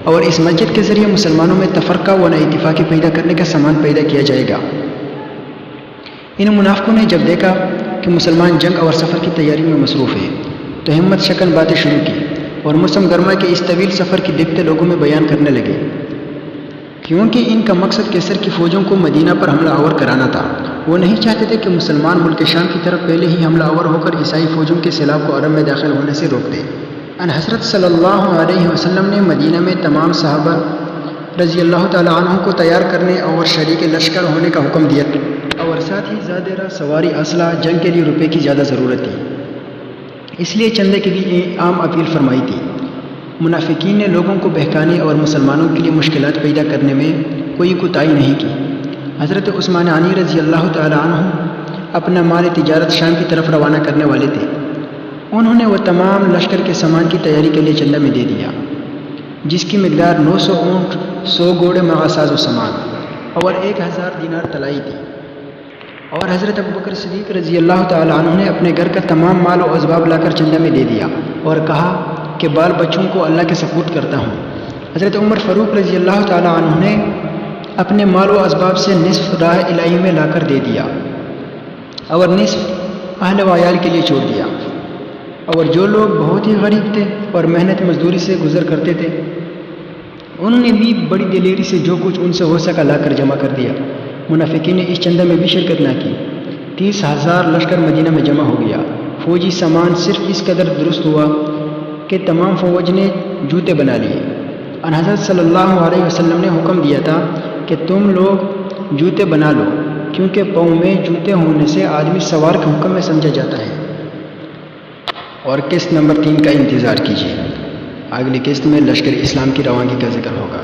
اور اس مسجد کے ذریعے مسلمانوں میں تفرقہ و نہ اتفاقی پیدا کرنے کا سامان پیدا کیا جائے گا۔ ان منافقوں نے جب دیکھا کہ مسلمان جنگ اور سفر کی تیاری میں مصروف ہے تو ہمت شکن باتیں شروع کی اور موسم گرما کے اس طویل سفر کی دیکھتے لوگوں میں بیان کرنے لگے، کیونکہ ان کا مقصد کیسر کی فوجوں کو مدینہ پر حملہ آور کرانا تھا۔ وہ نہیں چاہتے تھے کہ مسلمان ملک شام کی طرف پہلے ہی حملہ آور ہو کر عیسائی فوجوں کے سیلاب کو عرب میں داخل ہونے سے روک دیں۔ ان حضرت صلی اللہ علیہ وسلم نے مدینہ میں تمام صحابہ رضی اللہ تعالیٰ عنہ کو تیار کرنے اور شریک لشکر ہونے کا حکم دیا اور ساتھ ہی زادرہ سواری اسلحہ جنگ کے لیے روپے کی زیادہ ضرورت تھی، اس لیے چندے کی بھی عام اپیل فرمائی تھی۔ منافقین نے لوگوں کو بہکانے اور مسلمانوں کے لیے مشکلات پیدا کرنے میں کوئی کوتاہی نہیں کی۔ حضرت عثمان غنی رضی اللہ تعالیٰ عنہ اپنا مال تجارت شام کی طرف روانہ کرنے والے تھے۔ انہوں نے وہ تمام لشکر کے سامان کی تیاری کے لیے چندہ میں دے دیا، جس کی مقدار 900 اونٹ، 100 گھوڑے مع ساز و سامان اور 1000 دینار طلائی تھی۔ اور حضرت ابوبکر صدیق رضی اللہ تعالیٰ عنہ نے اپنے گھر کا تمام مال و اسباب لا کر چندہ میں دے دیا اور کہا کہ بال بچوں کو اللہ کے سپرد کرتا ہوں۔ حضرت عمر فاروق رضی اللہ تعالیٰ عنہ نے اپنے مال و اسباب سے نصف راہ الہی میں لا کر دے دیا اور نصف اہل و عیال کے لیے چھوڑ دیا۔ اور جو لوگ بہت ہی غریب تھے اور محنت مزدوری سے گزر کرتے تھے، انہوں نے بھی بڑی دلیری سے جو کچھ ان سے ہو سکا لا کر جمع کر دیا۔ منافقین نے اس چندہ میں بھی شرکت نہ کی۔ 30,000 لشکر مدینہ میں جمع ہو گیا۔ فوجی سامان صرف اس قدر درست ہوا کہ تمام فوج نے جوتے بنا لیے۔ ان حضرت صلی اللہ علیہ وسلم نے حکم دیا تھا کہ تم لوگ جوتے بنا لو، کیونکہ پاؤں میں جوتے ہونے سے آدمی سوار کے حکم میں سمجھا جاتا ہے۔ اور قسط نمبر 3 کا انتظار کیجیے، اگلی قسط میں لشکر اسلام کی روانگی کا ذکر ہوگا۔